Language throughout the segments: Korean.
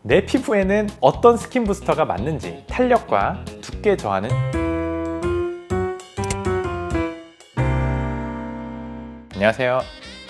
내 피부에는 어떤 스킨 부스터가 맞는지, 탄력과 두께 저하는 안녕하세요.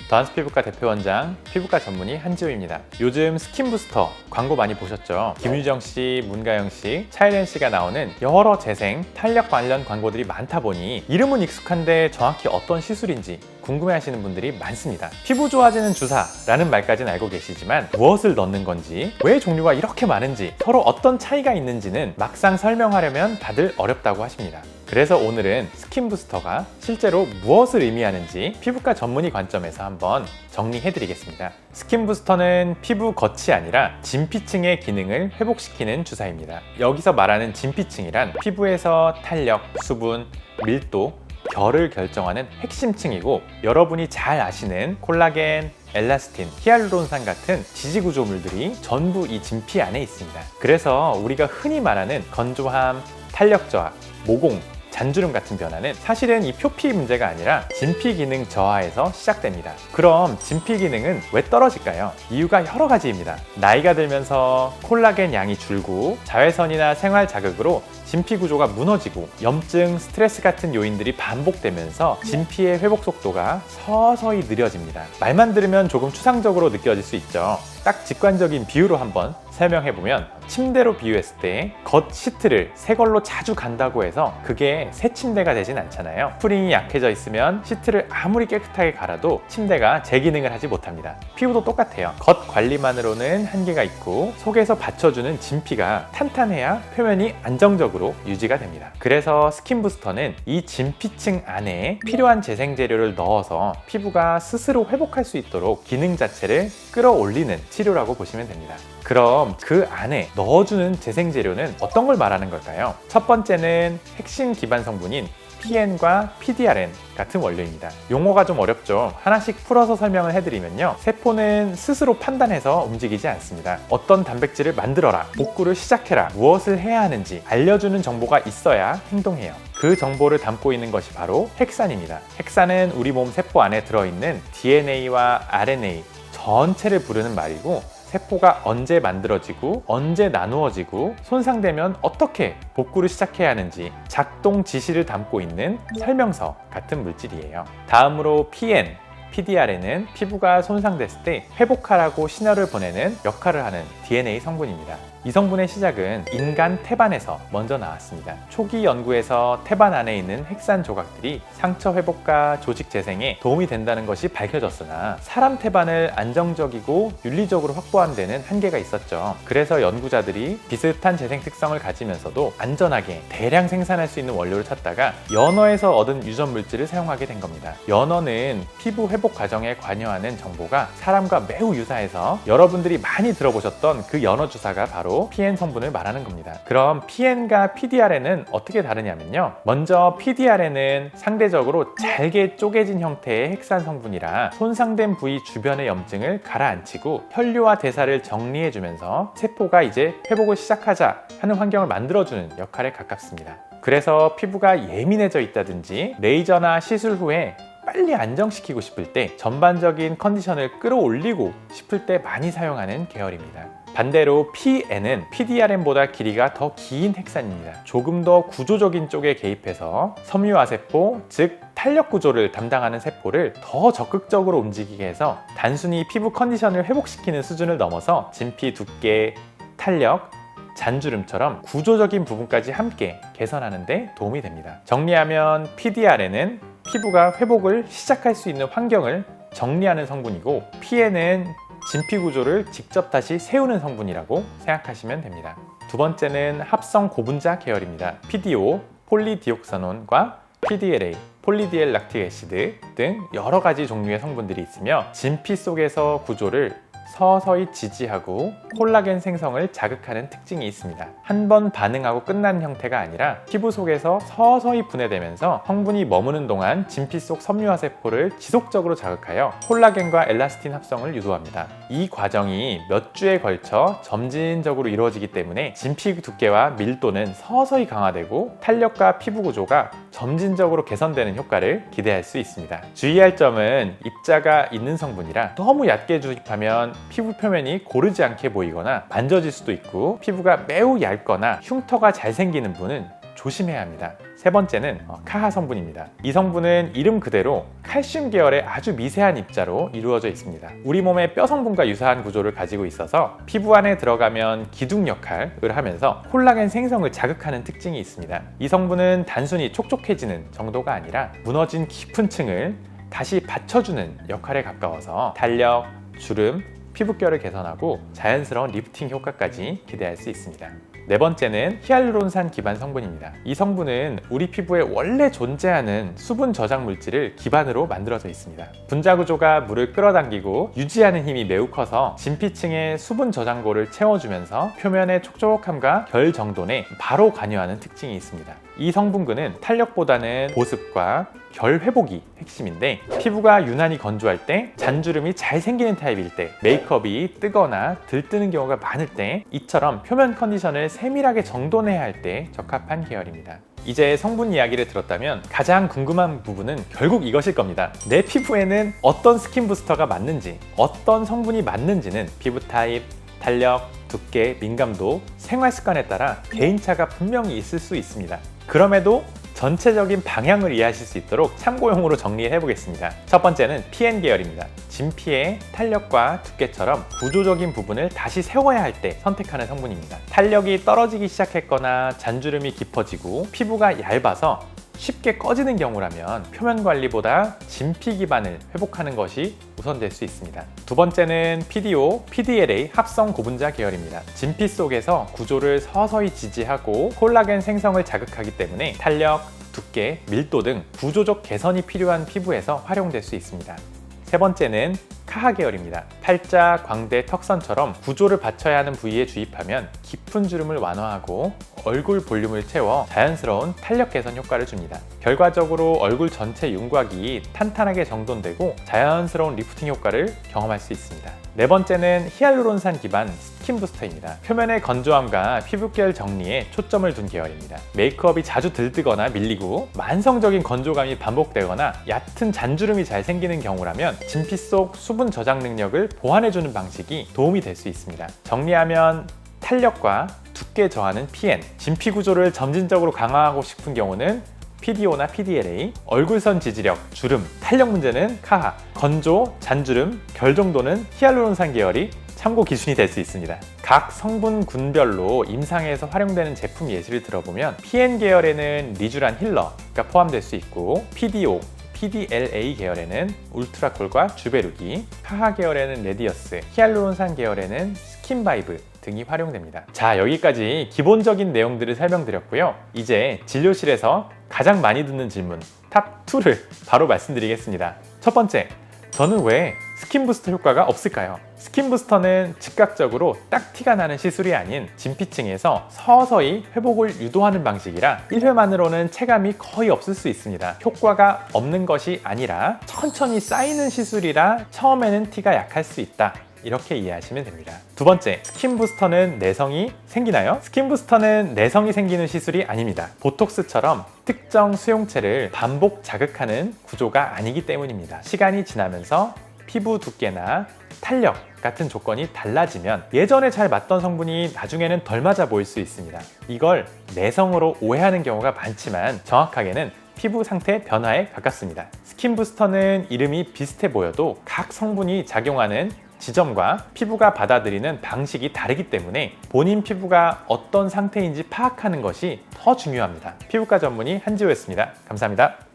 더한스 피부과 대표원장, 피부과 전문의 한지호입니다. 요즘 스킨 부스터 광고 많이 보셨죠? 김유정 씨, 문가영 씨, 차이렌 씨가 나오는 여러 재생, 탄력 관련 광고들이 많다 보니 이름은 익숙한데 정확히 어떤 시술인지 궁금해하시는 분들이 많습니다. 피부 좋아지는 주사라는 말까지는 알고 계시지만 무엇을 넣는 건지, 왜 종류가 이렇게 많은지, 서로 어떤 차이가 있는지는 막상 설명하려면 다들 어렵다고 하십니다. 그래서 오늘은 스킨 부스터가 실제로 무엇을 의미하는지 피부과 전문의 관점에서 한번 정리해드리겠습니다. 스킨 부스터는 피부 겉이 아니라 진피층의 기능을 회복시키는 주사입니다. 여기서 말하는 진피층이란 피부에서 탄력, 수분, 밀도, 결을 결정하는 핵심층이고, 여러분이 잘 아시는 콜라겐, 엘라스틴, 히알루론산 같은 지지구조물들이 전부 이 진피 안에 있습니다. 그래서 우리가 흔히 말하는 건조함, 탄력 저하, 모공, 잔주름 같은 변화는 사실은 이 표피 문제가 아니라 진피 기능 저하에서 시작됩니다. 그럼 진피 기능은 왜 떨어질까요? 이유가 여러 가지입니다. 나이가 들면서 콜라겐 양이 줄고, 자외선이나 생활 자극으로 진피 구조가 무너지고, 염증, 스트레스 같은 요인들이 반복되면서 진피의 회복 속도가 서서히 느려집니다. 말만 들으면 조금 추상적으로 느껴질 수 있죠. 딱 직관적인 비유로 한번 설명해보면, 침대로 비유했을 때 겉 시트를 새 걸로 자주 간다고 해서 그게 새 침대가 되진 않잖아요. 스프링이 약해져 있으면 시트를 아무리 깨끗하게 갈아도 침대가 제 기능을 하지 못합니다. 피부도 똑같아요. 겉 관리만으로는 한계가 있고, 속에서 받쳐주는 진피가 탄탄해야 표면이 안정적으로 유지가 됩니다. 그래서 스킨 부스터는 이 진피층 안에 필요한 재생 재료를 넣어서 피부가 스스로 회복할 수 있도록 기능 자체를 끌어올리는 치료라고 보시면 됩니다. 그럼 그 안에 넣어주는 재생 재료는 어떤 걸 말하는 걸까요? 첫 번째는 핵심 기반 성분인 PN과 PDRN 같은 원료입니다. 용어가 좀 어렵죠? 하나씩 풀어서 설명을 해드리면요, 세포는 스스로 판단해서 움직이지 않습니다. 어떤 단백질을 만들어라, 복구를 시작해라, 무엇을 해야 하는지 알려주는 정보가 있어야 행동해요. 그 정보를 담고 있는 것이 바로 핵산입니다. 핵산은 우리 몸 세포 안에 들어있는 DNA와 RNA 전체를 부르는 말이고, 세포가 언제 만들어지고 언제 나누어지고 손상되면 어떻게 복구를 시작해야 하는지 작동 지시를 담고 있는 설명서 같은 물질이에요. 다음으로 PN, PDRN은 피부가 손상됐을 때 회복하라고 신호를 보내는 역할을 하는 DNA 성분입니다. 이 성분의 시작은 인간 태반에서 먼저 나왔습니다. 초기 연구에서 태반 안에 있는 핵산 조각들이 상처 회복과 조직 재생에 도움이 된다는 것이 밝혀졌으나, 사람 태반을 안정적이고 윤리적으로 확보하는 데는 한계가 있었죠. 그래서 연구자들이 비슷한 재생 특성을 가지면서도 안전하게 대량 생산할 수 있는 원료를 찾다가 연어에서 얻은 유전 물질을 사용하게 된 겁니다. 연어는 피부 회복 과정에 관여하는 정보가 사람과 매우 유사해서 여러분들이 많이 들어보셨던 그 연어 주사가 바로 PN 성분을 말하는 겁니다. 그럼 PN과 PDRN은 어떻게 다르냐면요, 먼저 PDRN은 상대적으로 잘게 쪼개진 형태의 핵산 성분이라 손상된 부위 주변의 염증을 가라앉히고 혈류와 대사를 정리해주면서 세포가 이제 회복을 시작하자 하는 환경을 만들어주는 역할에 가깝습니다. 그래서 피부가 예민해져 있다든지 레이저나 시술 후에 빨리 안정시키고 싶을 때, 전반적인 컨디션을 끌어올리고 싶을 때 많이 사용하는 계열입니다. 반대로 PN은 PDRN보다 길이가 더 긴 핵산입니다. 조금 더 구조적인 쪽에 개입해서 섬유화세포, 즉 탄력 구조를 담당하는 세포를 더 적극적으로 움직이게 해서 단순히 피부 컨디션을 회복시키는 수준을 넘어서 진피 두께, 탄력, 잔주름처럼 구조적인 부분까지 함께 개선하는 데 도움이 됩니다. 정리하면 PDRN은 피부가 회복을 시작할 수 있는 환경을 정리하는 성분이고, PN은 진피 구조를 직접 다시 세우는 성분이라고 생각하시면 됩니다. 두 번째는 합성 고분자 계열입니다. PDO, 폴리디옥사논과 PDLA, 폴리디엘 락틱 애시드 등 여러 가지 종류의 성분들이 있으며, 진피 속에서 구조를 서서히 지지하고 콜라겐 생성을 자극하는 특징이 있습니다. 한 번 반응하고 끝나는 형태가 아니라 피부 속에서 서서히 분해되면서 성분이 머무는 동안 진피 속 섬유화세포를 지속적으로 자극하여 콜라겐과 엘라스틴 합성을 유도합니다. 이 과정이 몇 주에 걸쳐 점진적으로 이루어지기 때문에 진피 두께와 밀도는 서서히 강화되고 탄력과 피부 구조가 점진적으로 개선되는 효과를 기대할 수 있습니다. 주의할 점은 입자가 있는 성분이라 너무 얕게 주입하면 피부 표면이 고르지 않게 보이거나 만져질 수도 있고 피부가 매우 얇거나 흉터가 잘 생기는 분은 조심해야 합니다. 세 번째는 카하 성분입니다. 이 성분은 이름 그대로 칼슘 계열의 아주 미세한 입자로 이루어져 있습니다. 우리 몸의 뼈 성분과 유사한 구조를 가지고 있어서 피부 안에 들어가면 기둥 역할을 하면서 콜라겐 생성을 자극하는 특징이 있습니다. 이 성분은 단순히 촉촉해지는 정도가 아니라 무너진 깊은 층을 다시 받쳐주는 역할에 가까워서 탄력, 주름, 피부결을 개선하고 자연스러운 리프팅 효과까지 기대할 수 있습니다. 네 번째는 히알루론산 기반 성분입니다. 이 성분은 우리 피부에 원래 존재하는 수분 저장 물질을 기반으로 만들어져 있습니다. 분자 구조가 물을 끌어당기고 유지하는 힘이 매우 커서 진피층의 수분 저장고를 채워주면서 표면의 촉촉함과 결 정돈에 바로 관여하는 특징이 있습니다. 이 성분군은 탄력보다는 보습과 결 회복이 핵심인데 피부가 유난히 건조할 때, 잔주름이 잘 생기는 타입일 때, 메이크업이 뜨거나 들뜨는 경우가 많을 때 이처럼 표면 컨디션을 세밀하게 정돈해야 할 때 적합한 계열입니다. 이제 성분 이야기를 들었다면 가장 궁금한 부분은 결국 이것일 겁니다. 내 피부에는 어떤 스킨 부스터가 맞는지, 어떤 성분이 맞는지는 피부 타입, 탄력, 두께, 민감도, 생활 습관에 따라 개인차가 분명히 있을 수 있습니다. 그럼에도 전체적인 방향을 이해하실 수 있도록 참고용으로 정리해 보겠습니다. 첫 번째는 PN 계열입니다. 진피의 탄력과 두께처럼 구조적인 부분을 다시 세워야 할 때 선택하는 성분입니다. 탄력이 떨어지기 시작했거나 잔주름이 깊어지고 피부가 얇아서 쉽게 꺼지는 경우라면 표면 관리보다 진피 기반을 회복하는 것이 우선될 수 있습니다. 두 번째는 PDO, PDLA 합성 고분자 계열입니다. 진피 속에서 구조를 서서히 지지하고 콜라겐 생성을 자극하기 때문에 탄력, 두께, 밀도 등 구조적 개선이 필요한 피부에서 활용될 수 있습니다. 세 번째는 카하 계열입니다. 팔자, 광대, 턱선처럼 구조를 받쳐야 하는 부위에 주입하면 깊은 주름을 완화하고 얼굴 볼륨을 채워 자연스러운 탄력 개선 효과를 줍니다. 결과적으로 얼굴 전체 윤곽이 탄탄하게 정돈되고 자연스러운 리프팅 효과를 경험할 수 있습니다. 네 번째는 히알루론산 기반 스킨 부스터입니다. 표면의 건조함과 피부결 정리에 초점을 둔 계열입니다. 메이크업이 자주 들뜨거나 밀리고 만성적인 건조감이 반복되거나 얕은 잔주름이 잘 생기는 경우라면 진피 속 수분 저장 능력을 보완해주는 방식이 도움이 될 수 있습니다. 정리하면 탄력과 두께 저하는 PN, 진피 구조를 점진적으로 강화하고 싶은 경우는 PDO나 PDLA, 얼굴선 지지력, 주름, 탄력 문제는 카하, 건조, 잔주름, 결 정도는 히알루론산 계열이 참고 기준이 될 수 있습니다. 각 성분군별로 임상에서 활용되는 제품 예시를 들어보면 PN 계열에는 리쥬란 힐러가 포함될 수 있고 PDO, PDLA 계열에는 울트라콜과 주베루기, 카하 계열에는 레디어스, 히알루론산 계열에는 스킨바이브 등이 활용됩니다. 자, 여기까지 기본적인 내용들을 설명드렸고요. 이제 진료실에서 가장 많이 듣는 질문 탑2를 바로 말씀드리겠습니다. 첫 번째, 저는 왜 스킨 부스터 효과가 없을까요? 스킨 부스터는 즉각적으로 딱 티가 나는 시술이 아닌 진피층에서 서서히 회복을 유도하는 방식이라 1회만으로는 체감이 거의 없을 수 있습니다. 효과가 없는 것이 아니라 천천히 쌓이는 시술이라 처음에는 티가 약할 수 있다. 이렇게 이해하시면 됩니다. 두 번째, 스킨 부스터는 내성이 생기나요? 스킨 부스터는 내성이 생기는 시술이 아닙니다. 보톡스처럼 특정 수용체를 반복 자극하는 구조가 아니기 때문입니다. 시간이 지나면서 피부 두께나 탄력 같은 조건이 달라지면 예전에 잘 맞던 성분이 나중에는 덜 맞아 보일 수 있습니다. 이걸 내성으로 오해하는 경우가 많지만 정확하게는 피부 상태 변화에 가깝습니다. 스킨 부스터는 이름이 비슷해 보여도 각 성분이 작용하는 지점과 피부가 받아들이는 방식이 다르기 때문에 본인 피부가 어떤 상태인지 파악하는 것이 더 중요합니다. 피부과 전문의 한지호였습니다. 감사합니다.